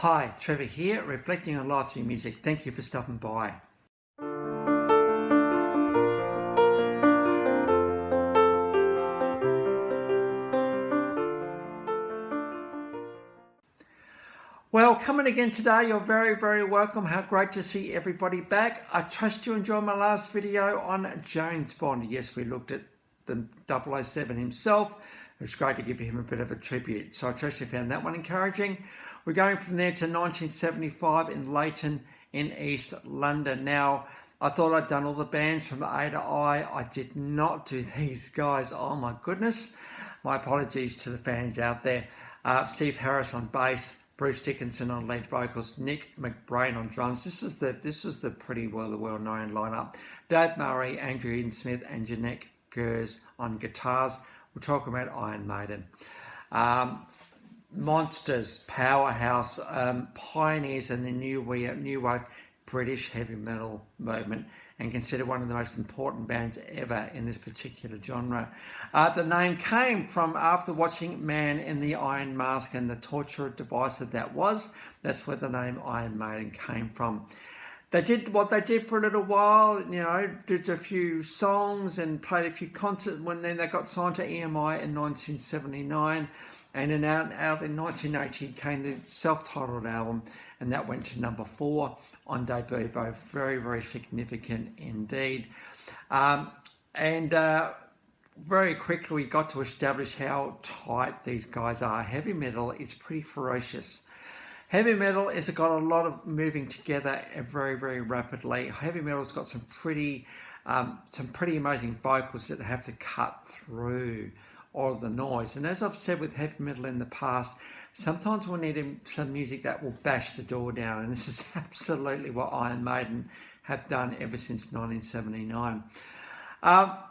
Hi, Trevor here, reflecting on life through music. Thank you for stopping by. Well, coming again today, you're very welcome. How great to see everybody back. I trust you enjoyed my last video on James Bond. Yes, we looked at the 007 himself. It was great to give him a bit of a tribute. So I trust you found that one encouraging. We're going from there to 1975 in Leighton in East London. Now, I thought I'd done all the bands from A to I. I did not do these guys. Oh my goodness. My apologies to the fans out there. Steve Harris on bass, Bruce Dickinson on lead vocals, Nick McBrain on drums. This is the pretty well-known lineup. Dave Murray, Andrew Eden Smith, and Jeanette Gers on guitars. We're talking about Iron Maiden. Monsters, Powerhouse, pioneers in the new wave British heavy metal movement, and considered one of the most important bands ever in this particular genre. The name came from after watching Man in the Iron Mask and the torture device that was. That's where the name Iron Maiden came from. They did what they did for a little while, did a few songs and played a few concerts. Then they got signed to EMI in 1979, and then out in 1980 came the self-titled album, and that went to number 4 on debut. Both very significant indeed. Very quickly we got to establish how tight these guys are. Heavy metal is pretty ferocious. Heavy metal has got a lot of moving together very rapidly. Heavy metal's got some pretty amazing vocals that have to cut through all of the noise. And as I've said with heavy metal in the past, sometimes we need some music that will bash the door down. And this is absolutely what Iron Maiden have done ever since 1979.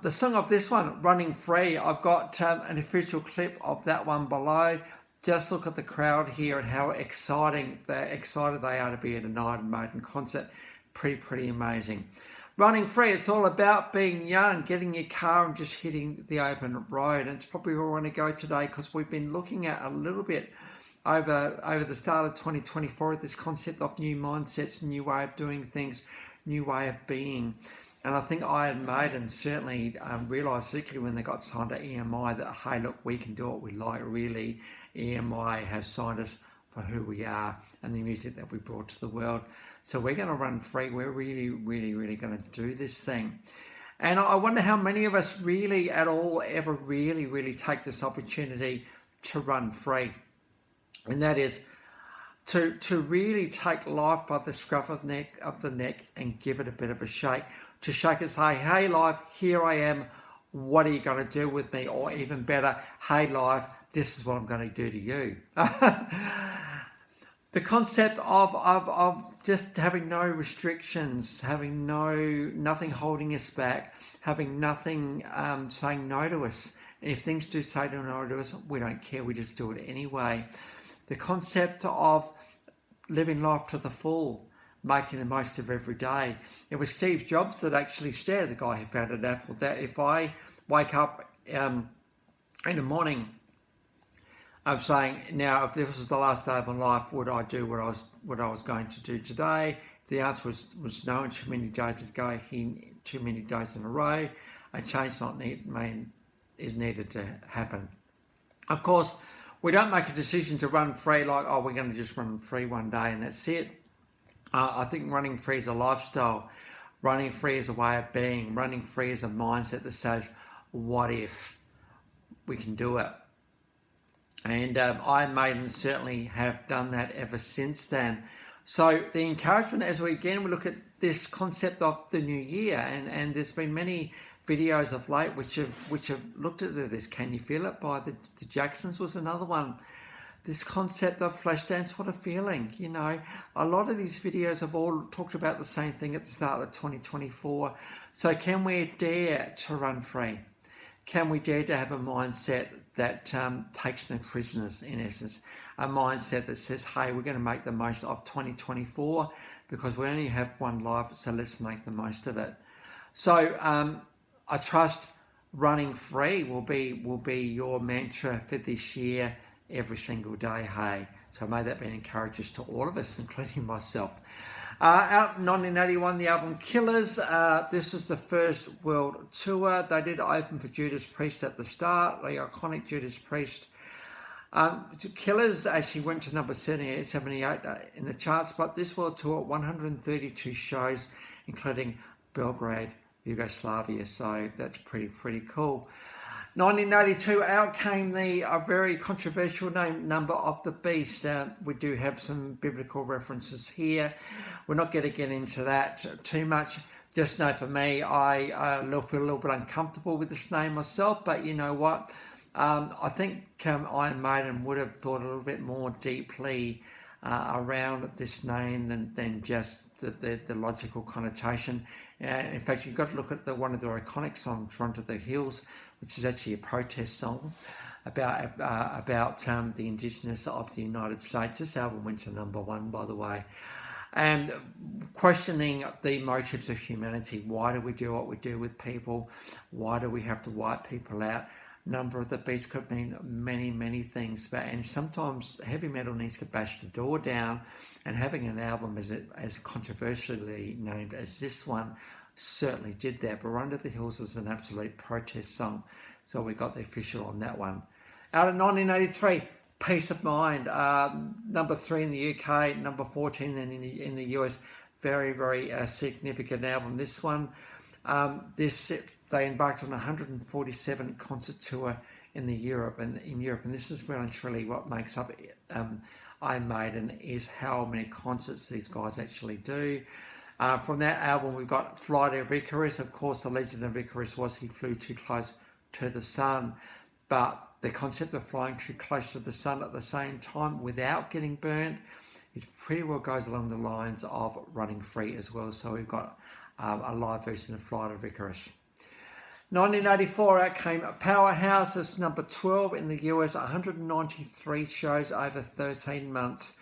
The song of this one, Running Free, I've got an official clip of that one below. Just look at the crowd here and how excited they are to be at an Iron Maiden concert. Pretty amazing. Running Free, it's all about being young, getting your car and just hitting the open road. And it's probably where we want to go today, because we've been looking at a little bit over the start of 2024 at this concept of new mindsets, new way of doing things, new way of being. And I think Iron Maiden certainly realised, particularly when they got signed to EMI, that, hey, look, we can do what we like, really. EMI has signed us for who we are and the music that we brought to the world. So we're going to run free. We're really going to do this thing. And I wonder how many of us really at all ever really take this opportunity to run free. And that is to really take life by the scruff of the neck and give it a bit of a shake. To shake and say, hey life, here I am, what are you going to do with me? Or even better, hey life, this is what I'm going to do to you. The concept of just having no restrictions, having nothing holding us back, having nothing saying no to us. And if things do say no to us, we don't care, we just do it anyway. The concept of living life to the full, making the most of every day. It was Steve Jobs that actually said, the guy who founded Apple, that if I wake up in the morning, I'm saying, now, if this was the last day of my life, would I do what I was going to do today? If the answer was no, and too many days ago, too many days in a row, a change is needed to happen. Of course, we don't make a decision to run free like, oh, we're going to just run free one day and that's it. I think running free is a lifestyle. Running free is a way of being. Running free is a mindset that says, what if we can do it? And Iron Maiden certainly have done that ever since then. So the encouragement as we look at this concept of the new year, and there's been many videos of late which have looked at this. Can You Feel It by the Jacksons was another one. This concept of Flashdance, what a feeling, A lot of these videos have all talked about the same thing at the start of 2024. So can we dare to run free? Can we dare to have a mindset that takes no prisoners, in essence? A mindset that says, hey, we're going to make the most of 2024 because we only have one life, so let's make the most of it. So I trust running free will be your mantra for this year. Every single day, hey, So may that be an encouragement to all of us, including myself. Out in 1981, the album Killers. This is the first world tour. They did open for Judas Priest at the start, the iconic Judas Priest. Killers actually went to number 78 in the charts, but this world tour, 132 shows, including Belgrade, Yugoslavia. So that's pretty cool. 1982, out came the very controversial name, Number of the Beast. We do have some biblical references here. We're not going to get into that too much. Just know for me, I feel a little bit uncomfortable with this name myself, but you know what? I think Iron Maiden would have thought a little bit more deeply around this name than just the logical connotation. In fact, you've got to look at one of their iconic songs, Run to the Hills, which is actually a protest song about the indigenous of the United States. This album went to number 1, by the way. And questioning the motives of humanity. Why do we do what we do with people? Why do we have to wipe people out? Number of the Beast could mean many things, and sometimes heavy metal needs to bash the door down, and having an album as controversially named as this one certainly did that. But Run to the Hills is an absolute protest song, so we got the official on that one. Out of 1983, Peace of Mind, number 3 in the UK, number 14 in the US. Very significant album. This one, they embarked on a 147 concert tour in Europe, and this is really and truly what makes up Iron Maiden, is how many concerts these guys actually do. From that album, we've got Flight of Icarus. Of course, the legend of Icarus was he flew too close to the sun, but the concept of flying too close to the sun at the same time without getting burnt is pretty well goes along the lines of Running Free as well. So we've got a live version of Flight of Icarus. 1984, out came Powerhouse. It's number 12 in the US, 193 shows over 13 months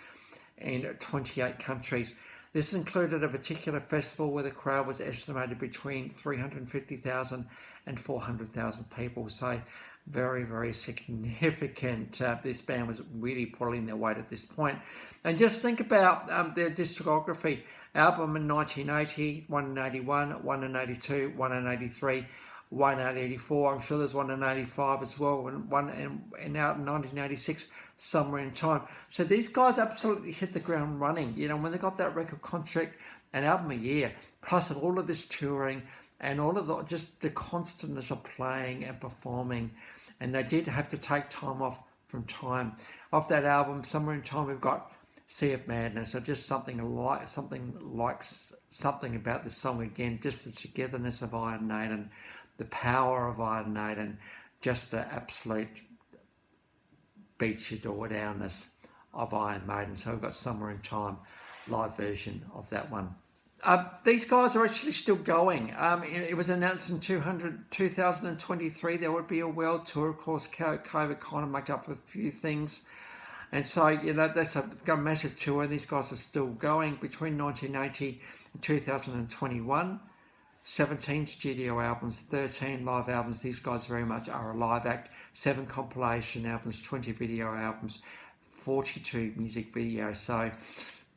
in 28 countries. This included a particular festival where the crowd was estimated between 350,000 and 400,000 people. So very significant. This band was really pulling their weight at this point. And just think about their discography. Album in 1980, one in 81, one in 82, one in 83, one in 84. I'm sure there's one in 85 as well, and one and out in 1986, Somewhere in Time. So these guys absolutely hit the ground running. You know, when they got that record contract, an album a year, plus all of this touring and all of just the constantness of playing and performing, and they did have to take time off from time. Off that album, Somewhere in Time, we've got Sea of Madness, or just something about this song again, just the togetherness of Iron Maiden, the power of Iron Maiden, just the absolute beats your door downness of Iron Maiden. So we've got Somewhere in Time, live version of that one. These guys are actually still going. It was announced in 2023 there would be a world tour. Of course, COVID kind of mucked up a few things. And so, you know, that's a massive tour, and these guys are still going. Between 1980 and 2021, 17 studio albums, 13 live albums. These guys very much are a live act. 7 compilation albums, 20 video albums, 42 music videos. So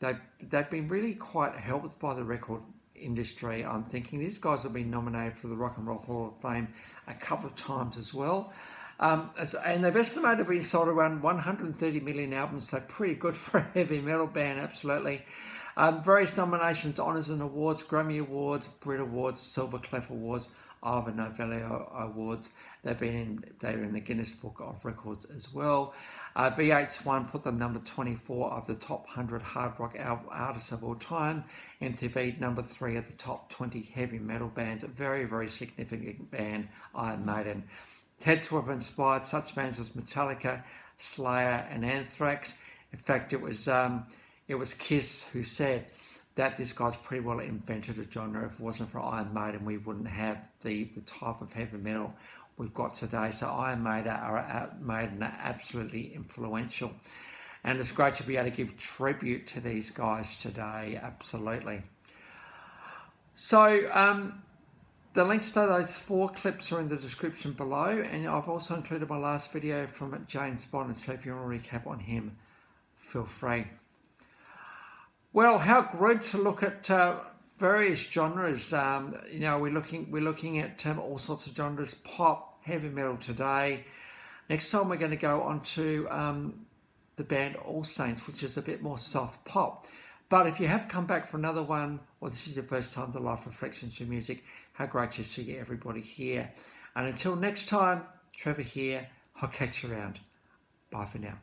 they've been really quite helped by the record industry. I'm thinking these guys have been nominated for the Rock and Roll Hall of Fame a couple of times as well. And they've estimated being sold around 130 million albums, so pretty good for a heavy metal band, absolutely. Various nominations, honours and awards: Grammy Awards, Brit Awards, Silver Clef Awards, unavailable awards. They're in the Guinness Book of Records as well. VH1 put them number 24 of the top 100 hard rock artists of all time. MTV number 3 of the top 20 heavy metal bands. A very significant band, Iron Maiden. Had to have inspired such bands as Metallica, Slayer, and Anthrax. In fact, it was Kiss who said that this guy's pretty well invented a genre. If it wasn't for Iron Maiden, we wouldn't have the type of heavy metal we've got today. So Iron Maiden are absolutely influential, and it's great to be able to give tribute to these guys today. Absolutely. So the links to those 4 clips are in the description below, and I've also included my last video from James Bond, so if you want to recap on him, feel free. Well, how good to look at various genres. We're looking at all sorts of genres: pop, heavy metal today. Next time we're going to go on to the band All Saints, which is a bit more soft pop. But if you have come back for another one, or this is your first time to Life Reflections through Music, how great to see everybody here. And until next time, Trevor here. I'll catch you around. Bye for now.